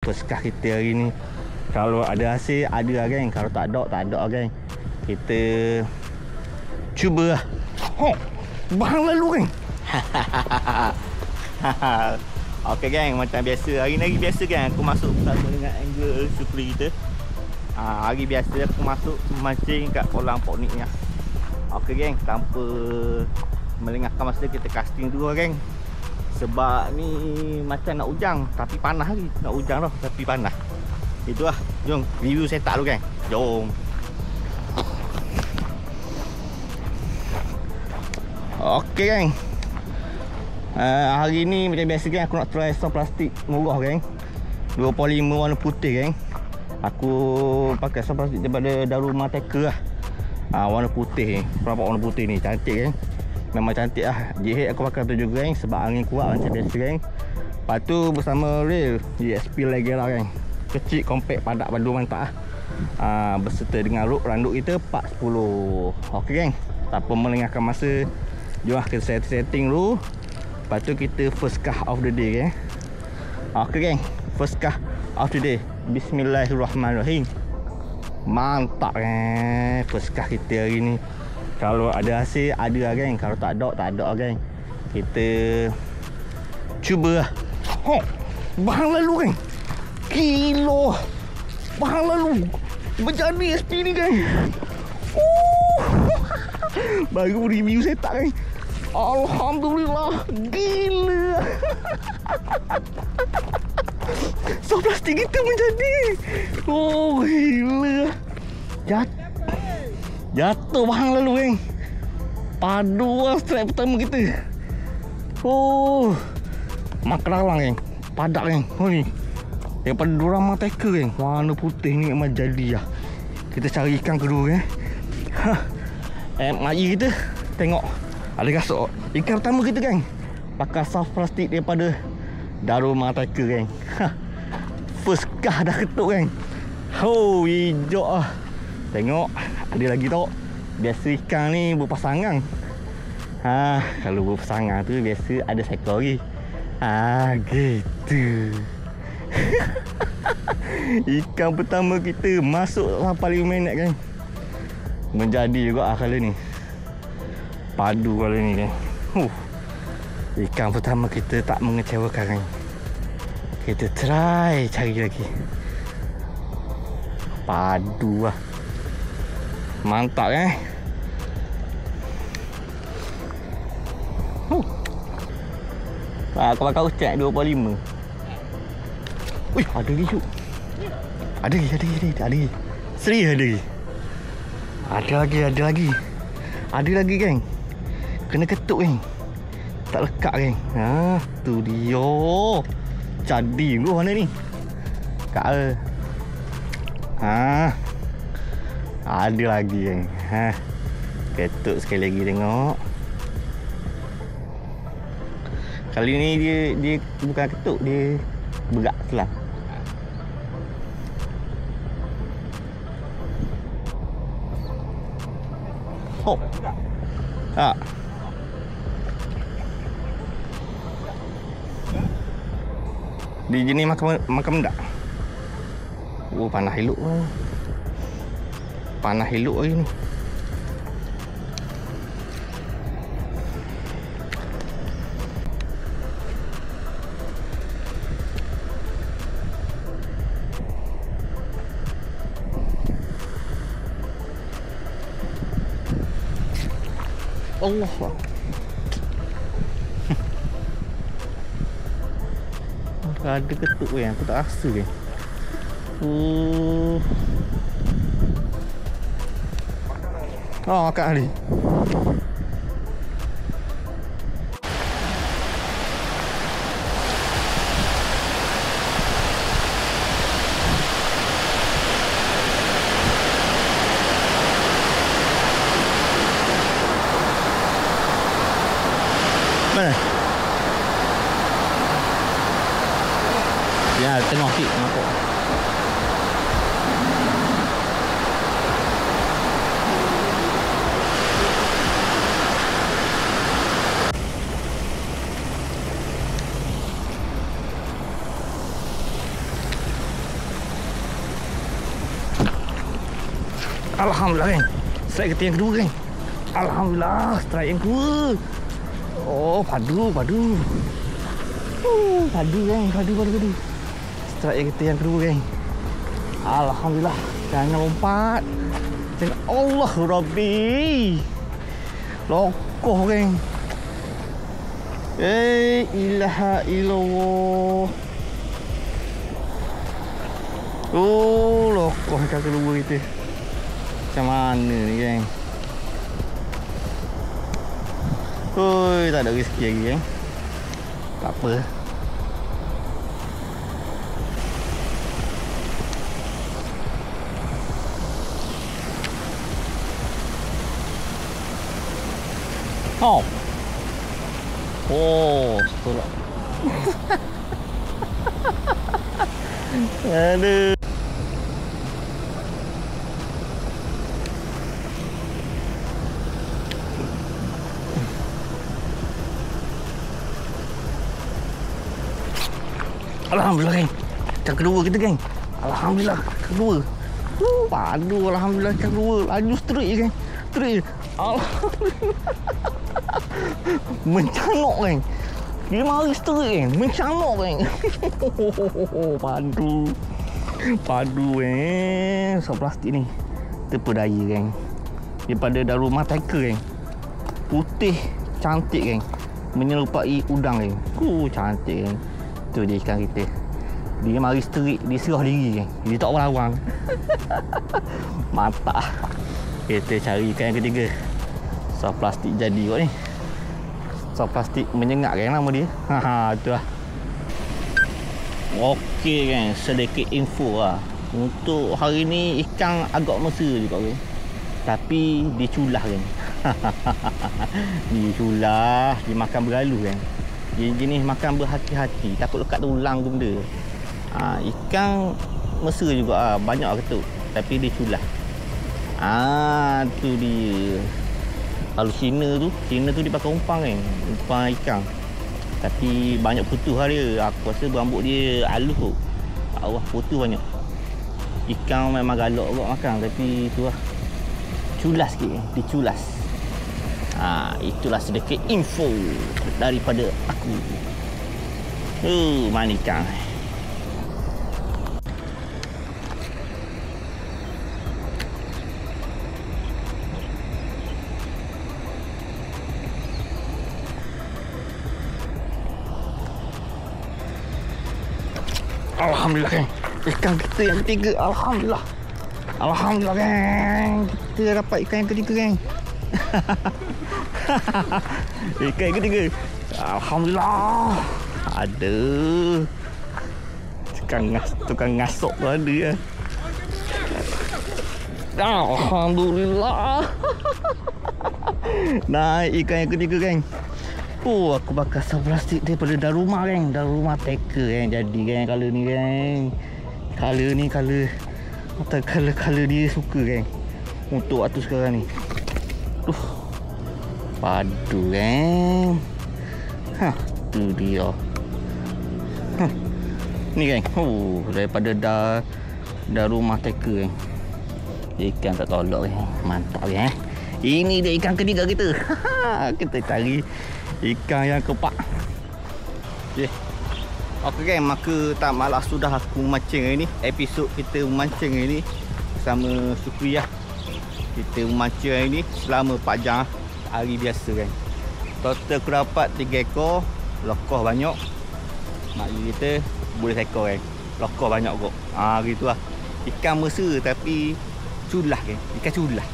Perskah kita hari ni. Kalau ada hasil, ada lah geng. Kalau tak ada lah geng. Kita cuba lah. Bahang lalu geng. Okey geng, macam biasa. Hari ni biasa geng, aku masuk bersama dengan angler supri kita. Hari biasa aku masuk mancing kat kolam pok ni. Okey geng, tanpa melengahkan masa, kita casting dulu lah geng. Sebab ni macam nak hujang, tapi panas lagi. Nak hujang dah, tapi panas. Itulah, jom review setup dulu geng. Jom. Okey geng, hari ni macam biasa geng, aku nak try soft plastik murah geng. 25 warna putih geng. Aku pakai soft plastik daripada Daruma Tackle lah. Warna putih ni, nampak warna putih ni, cantik geng. Memang cantik lah. Jihad aku pakai tu juga geng, sebab angin kuat macam biasa geng. Lepas tu bersama reel GSP Legera geng. Kecil, compact, padat, padu, mantap lah. Berserta dengan randuk kita 410. Okey geng, tanpa melengahkan masa, jom lah kita setting dulu. Lepas tu kita first cast of the day geng. Okey geng, first cast of the day. Bismillahirrahmanirrahim. Mantap geng, first cast kita hari ni. Kalau ada hasil, ada lah geng. Kalau tak ada lah geng. Kita cuba lah. Bahang lalu geng. Kilo bahang lalu. Berjadi SP ni geng. Baru review setup geng. Alhamdulillah. Gila. Soft plastik kita menjadi. Oh gila. Jatuh bahang lalu geng. Padu lah strike pertama kita. Makralang geng. Padak geng. Daripada Daruma Tackle geng. Warna putih ni memang jadi lah. Kita cari ikan kedua geng. MI kita tengok ada gasok. Ikan pertama kita geng, pakai soft plastik daripada Daruma Tackle geng. First cast dah ketuk geng. Hijau lah. Tengok ada lagi tau. Biasa ikan ni berpasangan. Kalau berpasangan tu biasa ada seekor lagi. Gitu. Ikan pertama kita masuk sampai 5 minit geng. Menjadi juga kali ni. Padu kali ni geng. Ikan pertama kita tak mengecewakan geng. Kita try cari lagi. Padu lah. Mantap eh. Aku pakai ucap 25. Wih, ada lagi cuk. Ada lagi. Seri ada lagi. Ada lagi geng. Kena ketuk geng. Tak lekat geng. Tu dia. Jadi dulu mana ni? Kak. Ada lagi geng. Ketuk sekali lagi tengok. Kali ni dia bukan ketuk, dia berak selang. Dia jenis makan mendak. Panah elok. Panah elok lagi ni. Allah. Ada ketuk yang aku tak rasa ke. Akak Ali. Mana? Ya, tengok sikit nampak. Alhamdulillah geng. Strike kita yang kedua geng. Alhamdulillah, strike yang kedua. Oh, padu. Padu geng, padu. Strike kita yang kedua geng. Alhamdulillah. Jangan lompat. Jangan. Allah Rabbi. Lokoh geng. Ilaha illallah. Oh, lokoh macam kedua kita. Macam mana ni geng? Oi, tak ada rezeki lagi geng. Tak apa. Oh. Oh, tolak. Aduh. Alhamdulillah geng. Yang kedua kita geng. Alhamdulillah kedua. Padu alhamdulillah yang kedua. Laju straight je geng. Straight je. Alhamdulillah. Mencanok geng. Dia mari straight geng. Mencanok geng. Padu geng. So plastik ni terpedaya geng. Daripada Daruma Tiger geng. Putih cantik geng. Menyerupai udang geng. Cantik geng. Tu dia ikan kita. Dia mari straight, dia serah diri geng. Dia tak berlawang. Mantap. Kita cari ikan yang ketiga. So plastik jadi kot ni. So plastik menyengat geng nama dia. Tu lah. Okey geng, sedikit info lah. Untuk hari ni ikan agak mesra juga geng. Tapi dia culah geng. Dia culah, dia makan berlalu geng. Dia jenis makan berhati-hati, takut lekat tulang tu benda. Ikan mesra juga banyak ketuk, tapi dia culah. Tu dia. Kalau Cina tu dia pakai umpan kan, umpan ikan. Tapi banyak putus lah dia. Aku rasa berambut dia halus tu. Awah putus banyak. Ikan memang galak kot makan, tapi tu lah. Culas sikit, dia culas. Itulah sedikit info daripada aku. Mana ikan? Alhamdulillah geng. Ikan kita yang ketiga. Alhamdulillah. Alhamdulillah geng. Kita dapat ikan yang ketiga geng. Ikan yang ketiga. Alhamdulillah. Ada. Tukang ngasok tu ada ya. Alhamdulillah. Naik ikan yang ketiga geng. Aku bakar sah plastik daripada Daruma geng. Daruma Tiger geng. Jadi geng color ni geng. Color ni color dia suka geng. Untuk waktu sekarang ni. Padu geng. Tu dia. Ni geng. Daripada Daruma Tiger geng. Ikan tak tolak geng. Mantap geng. Ini dia ikan ketiga kita. Kita cari ikan yang keempat. Okey geng, maka tak malas sudah aku memancing hari ni. Episod kita memancing hari ni bersama Sukriyah. Kita memancing hari ni selama 4 jam. Hari biasa geng. Total aku dapat 3 ekor. Lokoh banyak. Maknanya kita boleh seekor geng. Lokoh banyak kot. Gitulah. Ikan mesra tapi culah geng. Ikan culah.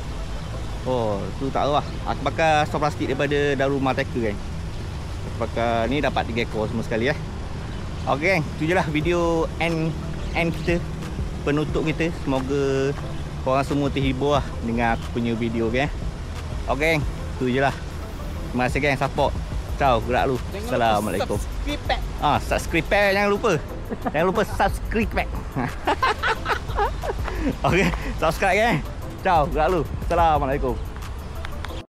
Tu tak tahu lah. Aku bakar stok plastik daripada Daruma Tiger geng. Aku bakar ni dapat 3 ekor semua sekali Okey geng, tu je lah video end kita, penutup kita. Semoga korang semua terhibur lah dengan aku punya video geng. Okey geng, tu je lah. Terima kasih geng support. Ciao, gerak lu. Assalamualaikum. Subscribe jangan lupa. Jangan lupa subscribe. Okey, subscribe geng. Ciao, gerak lu. Assalamualaikum.